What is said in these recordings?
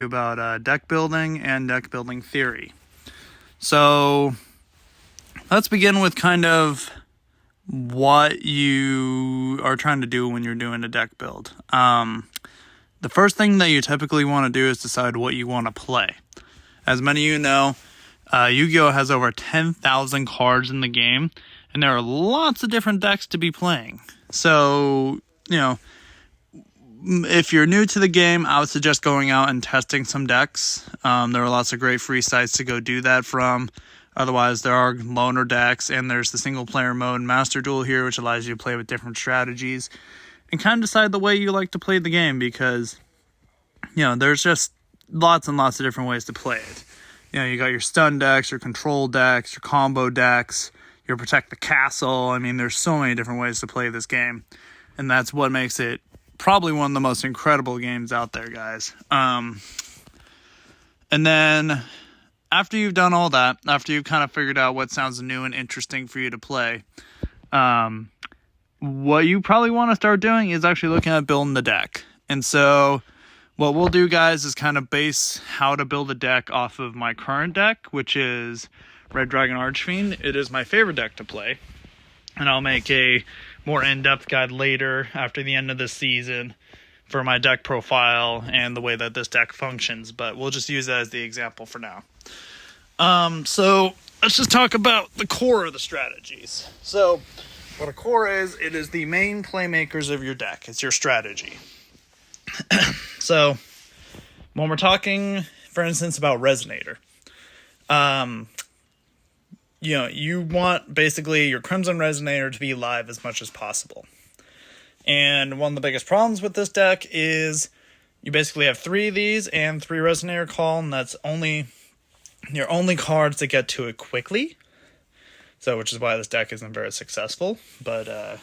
about deck building and deck building theory. So let's begin with kind of what you are trying to do when you're doing a deck build. The first thing that you typically want to do is decide what you want to play. As many of you know, Yu-Gi-Oh has over 10,000 cards in the game, and there are lots of different decks to be playing. So, if you're new to the game, I would suggest going out and testing some decks. There are lots of great free sites to go do that from. Otherwise, there are loaner decks, and there's the single-player mode Master Duel here, which allows you to play with different strategies and kind of decide the way you like to play the game because, there's just lots and lots of different ways to play it. You got your stun decks, your control decks, your combo decks, your protect the castle. I mean, there's so many different ways to play this game, and that's what makes it probably one of the most incredible games out there, guys. And then after you've done all that, after you've kind of figured out what sounds new and interesting for you to play, what you probably want to start doing is actually looking at building the deck. And so what we'll do, guys, is kind of base how to build a deck off of my current deck, which is Red Dragon Archfiend. It is my favorite deck to play, and I'll make a more in-depth guide later after the end of the season for my deck profile and the way that this deck functions, but we'll just use that as the example for now. So let's just talk about the core of the strategies. So what a core is, it is the main playmakers of your deck. It's your strategy. So when we're talking, for instance, about Resonator, you want basically your Crimson Resonator to be live as much as possible. And one of the biggest problems with this deck is you basically have 3 of these and 3 Resonator Call, and that's your only cards to get to it quickly. So, which is why this deck isn't very successful. But,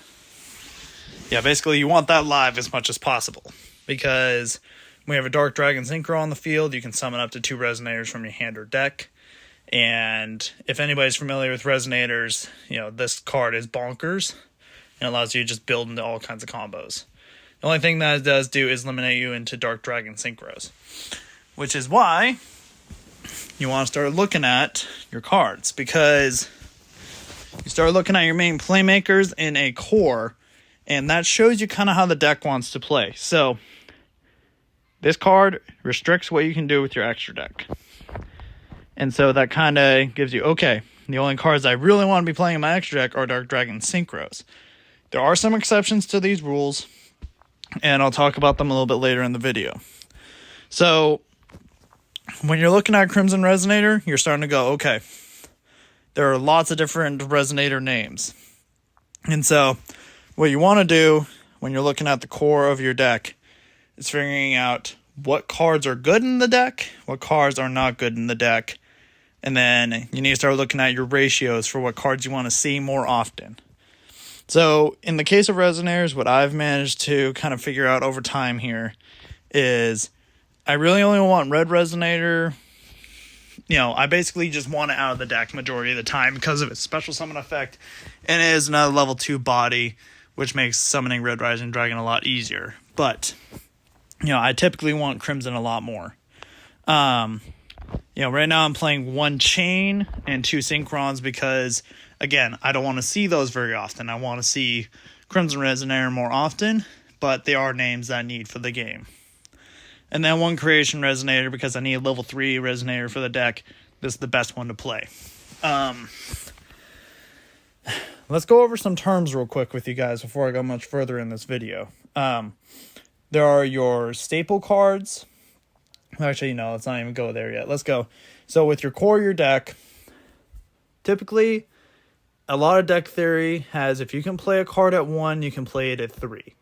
basically you want that live as much as possible. Because when you have a Dark Dragon Synchro on the field, you can summon up to 2 Resonators from your hand or deck. And if anybody's familiar with Resonators, this card is bonkers and allows you to just build into all kinds of combos. The only thing that it does do is eliminate you into Dark Dragon Synchros, which is why you want to start looking at your cards, because you start looking at your main playmakers in a core, and that shows you kind of how the deck wants to play. So this card restricts what you can do with your extra deck. And so that kind of gives you, okay, the only cards I really want to be playing in my extra deck are Dark Dragon Synchros. There are some exceptions to these rules, and I'll talk about them a little bit later in the video. So when you're looking at Crimson Resonator, you're starting to go, okay, there are lots of different Resonator names. And so what you want to do when you're looking at the core of your deck is figuring out what cards are good in the deck, what cards are not good in the deck, and then you need to start looking at your ratios for what cards you want to see more often. So in the case of Resonators, what I've managed to kind of figure out over time here is I really only want Red Resonator. I basically just want it out of the deck majority of the time because of its special summon effect, and it is another level 2 body, which makes summoning Red Rising Dragon a lot easier. But I typically want Crimson a lot more. Right now I'm playing 1 Chain and 2 Synchrons because, again, I don't want to see those very often. I want to see Crimson Resonator more often, but they are names that I need for the game. And then 1 Creation Resonator because I need a level 3 Resonator for the deck. This is the best one to play. Let's go over some terms real quick with you guys before I go much further in this video. There are your staple cards. Actually, no, let's not even go there yet. Let's go. So with your core of your deck, typically a lot of deck theory has if you can play a card at 1, you can play it at 3.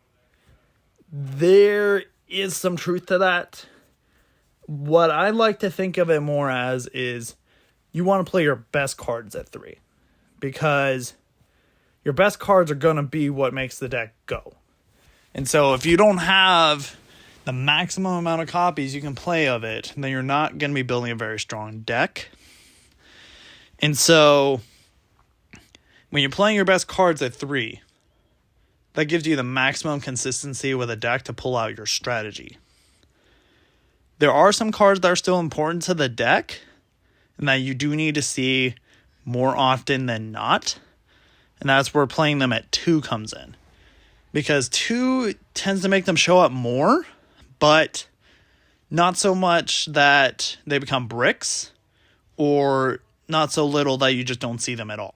There is some truth to that. What I like to think of it more as is you want to play your best cards at 3, because your best cards are going to be what makes the deck go. And so if you don't have the maximum amount of copies you can play of it, then you're not going to be building a very strong deck. And so when you're playing your best cards at 3, that gives you the maximum consistency with a deck to pull out your strategy. There are some cards that are still important to the deck and that you do need to see more often than not. And that's where playing them at 2 comes in. Because 2 tends to make them show up more, but not so much that they become bricks, or not so little that you just don't see them at all.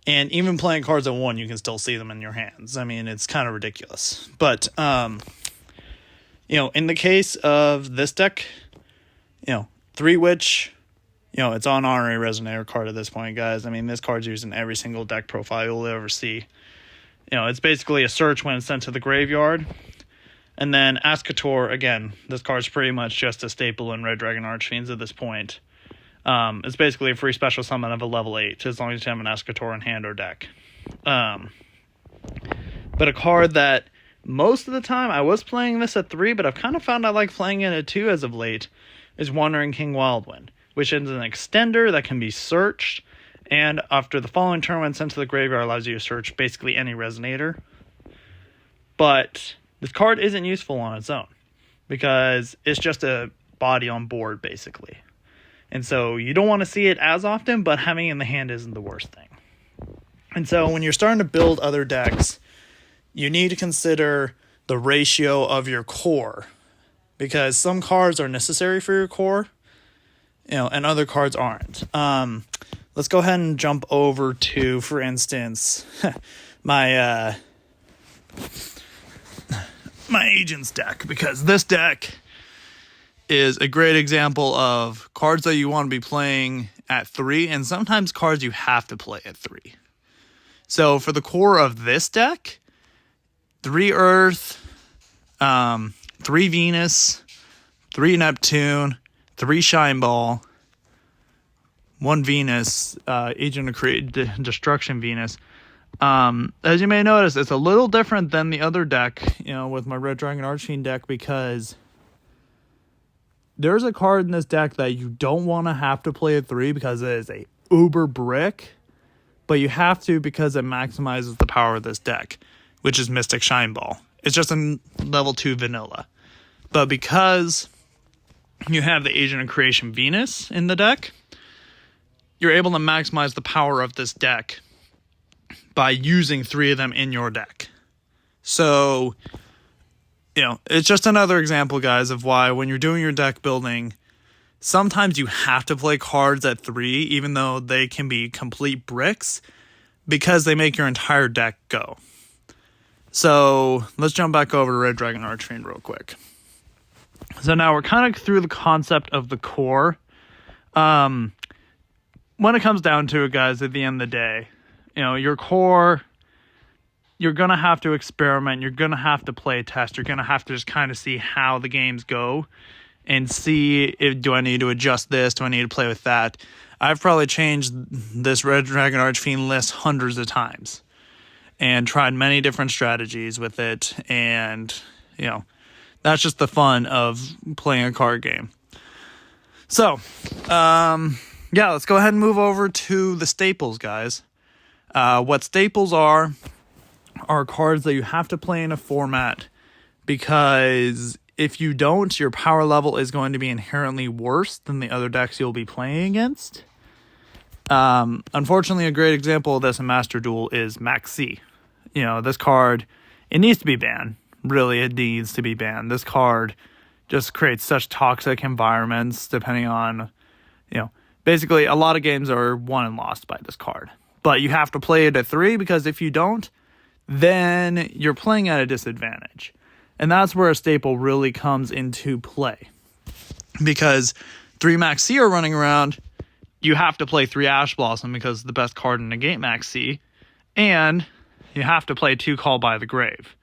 And even playing cards at 1, you can still see them in your hands. I mean, it's kind of ridiculous. But, in the case of this deck, 3 Witch, it's on honorary resonator card at this point, guys. I mean, this card's used in every single deck profile you'll ever see. It's basically a search when it's sent to the graveyard. And then Ascator, again, this card's pretty much just a staple in Red Dragon Archfiends at this point. It's basically a free special summon of a level 8, as long as you have an Ascator in hand or deck. But a card that most of the time, I was playing this at 3, but I've kind of found I like playing it at 2 as of late, is Wandering King Wildwind, which is an extender that can be searched, and after the following turn when sent to the graveyard allows you to search basically any resonator. But this card isn't useful on its own, because it's just a body on board, basically. And so you don't want to see it as often, but having it in the hand isn't the worst thing. And so when you're starting to build other decks, you need to consider the ratio of your core, because some cards are necessary for your core, and other cards aren't. Let's go ahead and jump over to, for instance, my Agents deck, because this deck is a great example of cards that you want to be playing at 3, and sometimes cards you have to play at 3. So for the core of this deck, 3 Earth, 3 Venus, 3 Neptune, 3 Shine Ball, 1 Venus, Agent of Destruction Venus. As you may notice, it's a little different than the other deck, with my Red Dragon Archfiend deck, because there's a card in this deck that you don't want to have to play at 3 because it is a uber brick, but you have to because it maximizes the power of this deck, which is Mystic Shine Ball. It's just a level 2 vanilla. But because you have the Agent of Creation Venus in the deck, you're able to maximize the power of this deck by using 3 of them in your deck. So, it's just another example, guys, of why when you're doing your deck building, sometimes you have to play cards at 3, even though they can be complete bricks, because they make your entire deck go. So let's jump back over to Red Dragon Archfiend real quick. So now we're kind of through the concept of the core. When it comes down to it, guys, at the end of the day, your core, you're going to have to experiment. You're going to have to play test. You're going to have to just kind of see how the games go and see if, do I need to adjust this? Do I need to play with that? I've probably changed this Red Dragon Archfiend list hundreds of times and tried many different strategies with it. And, that's just the fun of playing a card game. So, let's go ahead and move over to the staples, guys. What staples are cards that you have to play in a format, because if you don't, your power level is going to be inherently worse than the other decks you'll be playing against. Unfortunately, a great example of this in Master Duel is Max C. This card, it needs to be banned. Really, it needs to be banned. This card just creates such toxic environments, depending on, basically a lot of games are won and lost by this card. But you have to play it at 3, because if you don't, then you're playing at a disadvantage. And that's where a staple really comes into play. Because 3 Max C are running around, you have to play 3 Ash Blossom because it's the best card to negate Max C. And you have to play 2 Call by the Grave,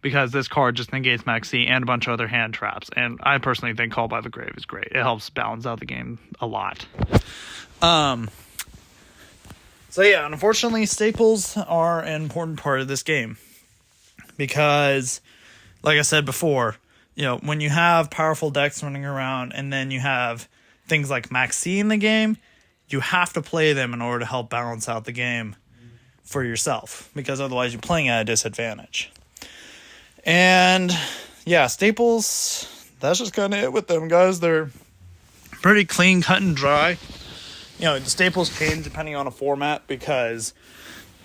because this card just negates Max C and a bunch of other hand traps. And I personally think Call by the Grave is great. It helps balance out the game a lot. So yeah, unfortunately, staples are an important part of this game. Because, like I said before, when you have powerful decks running around and then you have things like Max C in the game, you have to play them in order to help balance out the game for yourself, because otherwise you're playing at a disadvantage. And yeah, staples, that's just kind of it with them, guys. They're pretty clean, cut and dry. The staples change depending on a format, because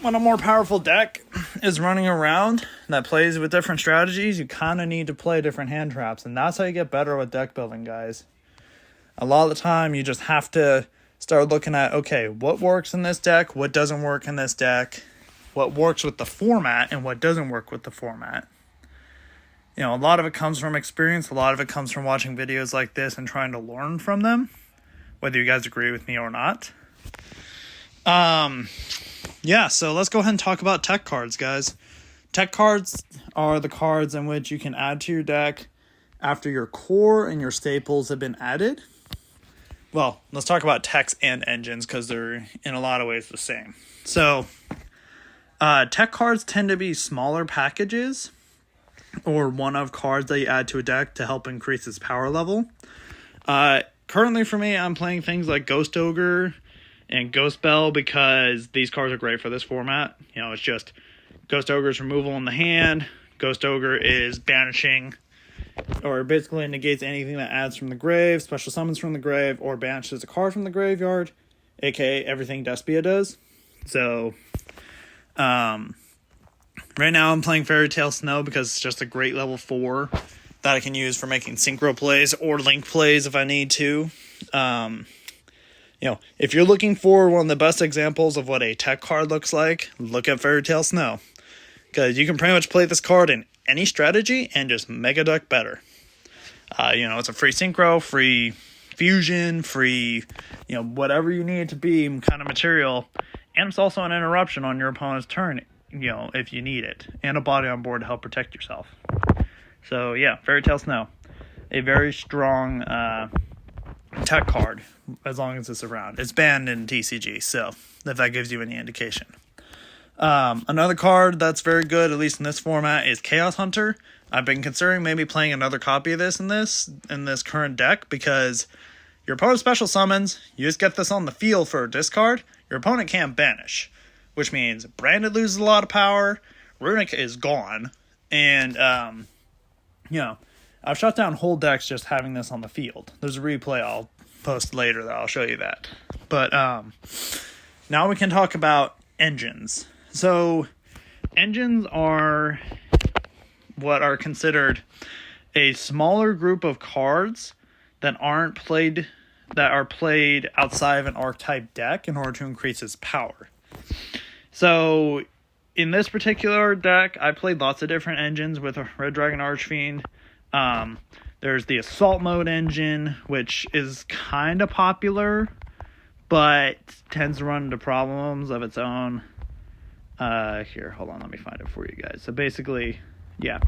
when a more powerful deck is running around that plays with different strategies, you kind of need to play different hand traps, and that's how you get better with deck building, guys. A lot of the time, you just have to start looking at, okay, what works in this deck, what doesn't work in this deck, what works with the format, and what doesn't work with the format. A lot of it comes from experience, a lot of it comes from watching videos like this and trying to learn from them, whether you guys agree with me or not. Yeah, so let's go ahead and talk about tech cards, guys. Tech cards are the cards in which you can add to your deck after your core and your staples have been added. Well, let's talk about techs and engines, because they're in a lot of ways the same. So, tech cards tend to be smaller packages or one-of cards that you add to a deck to help increase its power level. Currently for me, I'm playing things like Ghost Ogre and Ghost Bell, because these cards are great for this format. It's just Ghost Ogre's removal in the hand. Ghost Ogre is banishing, or basically negates anything that adds from the grave, special summons from the grave, or banishes a card from the graveyard, aka everything Despia does. So, right now I'm playing Fairy Tale Snow because it's just a great level 4 that I can use for making synchro plays or link plays if I need to. If you're looking for one of the best examples of what a tech card looks like, look at Fairy Tale Snow, because you can pretty much play this card in any strategy and just make a deck better. It's a free synchro, free fusion, free, whatever you need it to be kind of material. And it's also an interruption on your opponent's turn, if you need it. And a body on board to help protect yourself. So, yeah, Fairy Tale Snow. A very strong tech card, as long as it's around. It's banned in TCG, so if that gives you any indication. Another card that's very good, at least in this format, is Chaos Hunter. I've been considering maybe playing another copy of this in this current deck, because your opponent special summons, you just get this on the field for a discard, your opponent can't banish, which means Branded loses a lot of power, Runic is gone, and, I've shut down whole decks just having this on the field. There's a replay I'll post later that I'll show you that. But now we can talk about engines. So engines are what are considered a smaller group of cards that are played outside of an archetype deck in order to increase its power. So in this particular deck, I played lots of different engines with a Red Dragon Archfiend. There's the Assault Mode engine, which is kind of popular, but tends to run into problems of its own. Here, hold on, let me find it for you guys. So basically, yeah,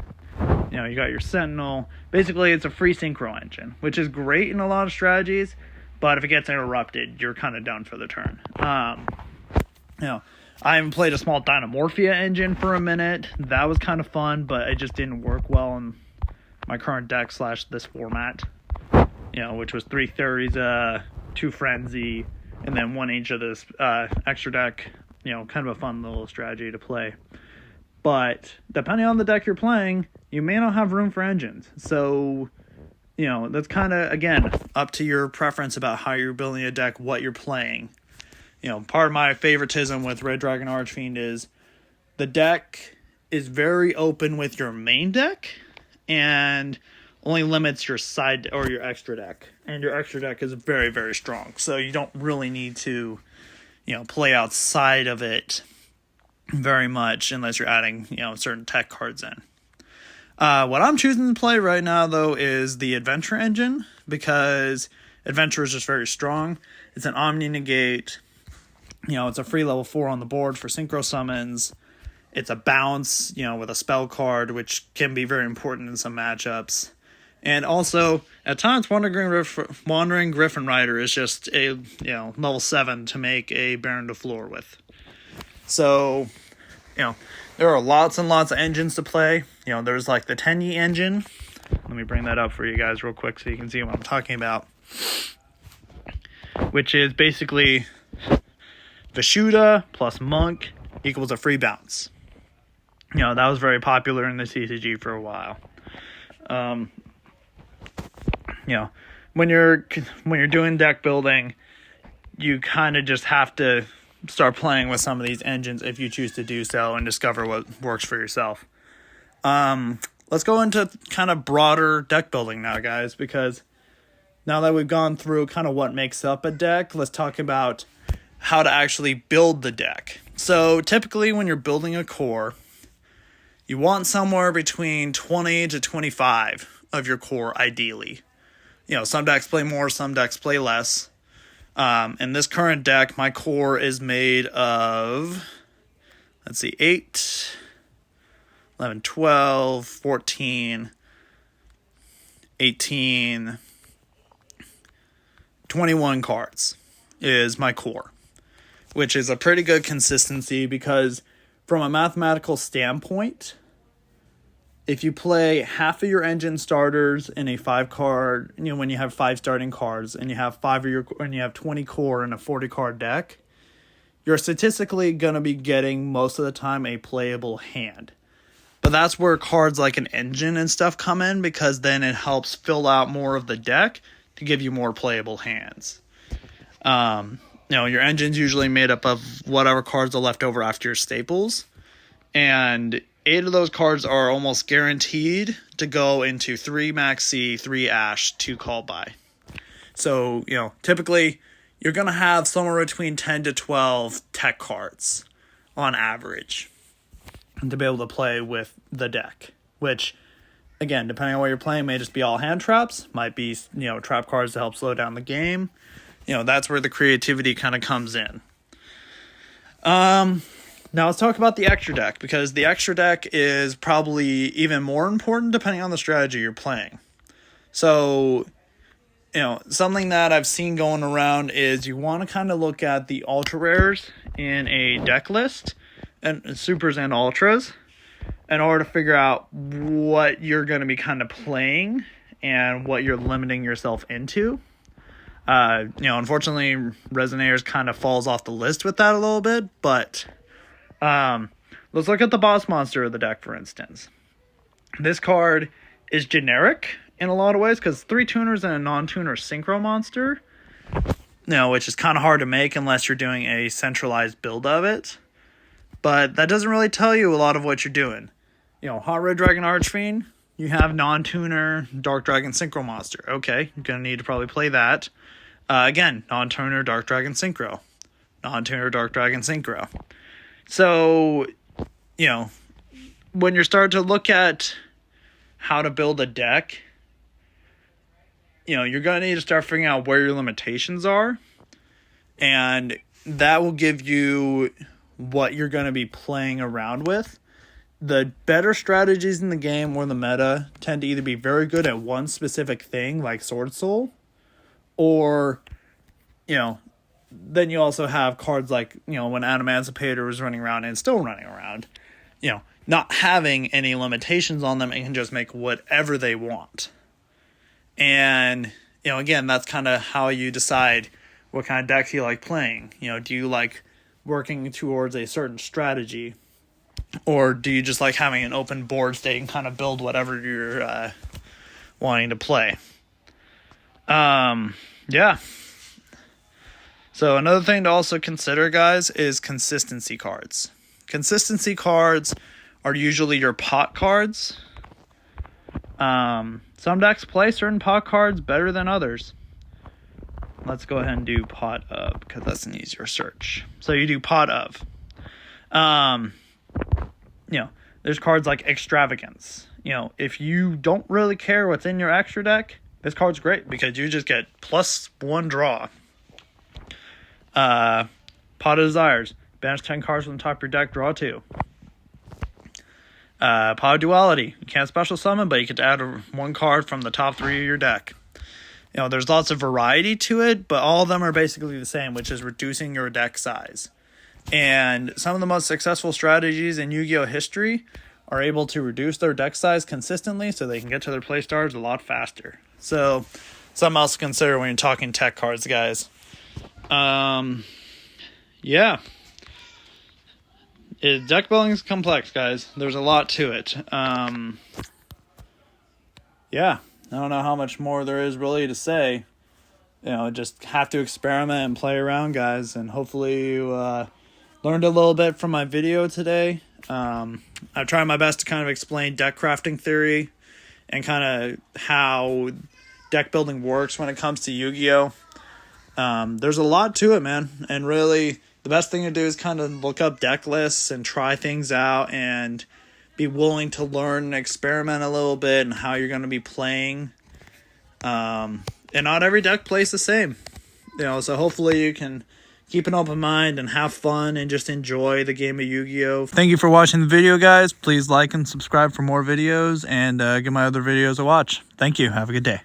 you got your Sentinel. Basically, it's a free synchro engine, which is great in a lot of strategies, but if it gets interrupted, you're kind of done for the turn. I even played a small Dynamorphia engine for a minute. That was kind of fun, but it just didn't work well in my current deck / this format, which was 3 Thuries, 2 Frenzy, and then 1 each of this extra deck, kind of a fun little strategy to play. But depending on the deck you're playing, you may not have room for engines. So, that's kind of, again, up to your preference about how you're building a deck, what you're playing. Part of my favoritism with Red Dragon Archfiend is the deck is very open with your main deck, and only limits your side or your extra deck. And your extra deck is very, very strong. So you don't really need to, play outside of it very much unless you're adding, certain tech cards in. What I'm choosing to play right now, though, is the Adventure engine, because Adventure is just very strong. It's an Omni Negate. It's a free level 4 on the board for synchro summons. It's a bounce, with a spell card, which can be very important in some matchups. And also, at times, Wandering Griffin Rider is just a, level 7 to make a Baron de Fleur with. So, there are lots and lots of engines to play. There's like the Tenyi engine. Let me bring that up for you guys real quick so you can see what I'm talking about. Which is basically Vishuddha plus Monk equals a free bounce. That was very popular in the CCG for a while. You know, when you're doing deck building, you kind of just have to start playing with some of these engines if you choose to do so and discover what works for yourself. Let's go into kind of broader deck building now, guys, because now that we've gone through kind of what makes up a deck, let's talk about how to actually build the deck. So typically when you're building a core, you want somewhere between 20 to 25 of your core ideally. You know, some decks play more, some decks play less. In this current deck, my core is made of, 8, 11, 12, 14, 18, 21 cards is my core, which is a pretty good consistency because from a mathematical standpoint, if you play half of your engine starters in a 5-card, when you have 5 starting cards and you have 20 core in a 40-card deck, you're statistically going to be getting most of the time a playable hand. But that's where cards like an engine and stuff come in, because then it helps fill out more of the deck to give you more playable hands. Your engine's usually made up of whatever cards are left over after your staples, and 8 of those cards are almost guaranteed to go into 3 Maxi, 3 Ash, 2 Call By. So, typically you're going to have somewhere between 10 to 12 tech cards on average to be able to play with the deck, which, again, depending on what you're playing, may just be all hand traps, might be, trap cards to help slow down the game. That's where the creativity kind of comes in. Now let's talk about the extra deck, because the extra deck is probably even more important depending on the strategy you're playing. So, something that I've seen going around is you want to kind of look at the ultra rares in a deck list, and supers and ultras, in order to figure out what you're going to be kind of playing and what you're limiting yourself into. Unfortunately, Resonators kind of falls off the list with that a little bit, but let's look at the boss monster of the deck, for instance. This card is generic in a lot of ways because 3 tuners and a non-tuner synchro monster, which is kind of hard to make unless you're doing a centralized build of it. But that doesn't really tell you a lot of what you're doing. Hot Red Dragon Archfiend, you have non-tuner Dark Dragon Synchro Monster. Okay, you're going to need to probably play that. Again, non-tuner Dark Dragon Synchro. Non-tuner Dark Dragon Synchro. So, when you're starting to look at how to build a deck, you're going to need to start figuring out where your limitations are. And that will give you what you're going to be playing around with. The better strategies in the game or the meta tend to either be very good at one specific thing, like Sword Soul, or, then you also have cards like, when Emancipator was running around and still running around, not having any limitations on them and can just make whatever they want. And, again, that's kind of how you decide what kind of decks you like playing. Do you like working towards a certain strategy, or do you just like having an open board state and kind of build whatever you're wanting to play? Yeah. So another thing to also consider, guys, is consistency cards. Consistency cards are usually your pot cards. Some decks play certain pot cards better than others. Let's go ahead and do pot of, because that's an easier search. So you do pot of. There's cards like Extravagance. If you don't really care what's in your extra deck, this card's great because you just get +1 draw. Pot of Desires. Banish 10 cards from the top of your deck, draw 2. Pot of Duality. You can't special summon, but you can add 1 card from the top 3 of your deck. There's lots of variety to it, but all of them are basically the same, which is reducing your deck size. And some of the most successful strategies in Yu-Gi-Oh! History are able to reduce their deck size consistently so they can get to their play stars a lot faster. So, something else to consider when you're talking tech cards, guys. Yeah. Deck building is complex, guys. There's a lot to it. Yeah. I don't know how much more there is really to say. You know, just have to experiment and play around, guys, and hopefully you learned a little bit from my video today. I've tried my best to kind of explain deck crafting theory and kind of how deck building works when it comes to Yu-Gi-Oh! There's a lot to it, man, and really the best thing to do is kind of look up deck lists and try things out and be willing to learn and experiment a little bit and how you're going to be playing. And not every deck plays the same, you know, so hopefully you can keep an open mind and have fun and just enjoy the game of Yu-Gi-Oh! Thank you for watching the video, guys. Please like and subscribe for more videos and give my other videos a watch. Thank you. Have a good day.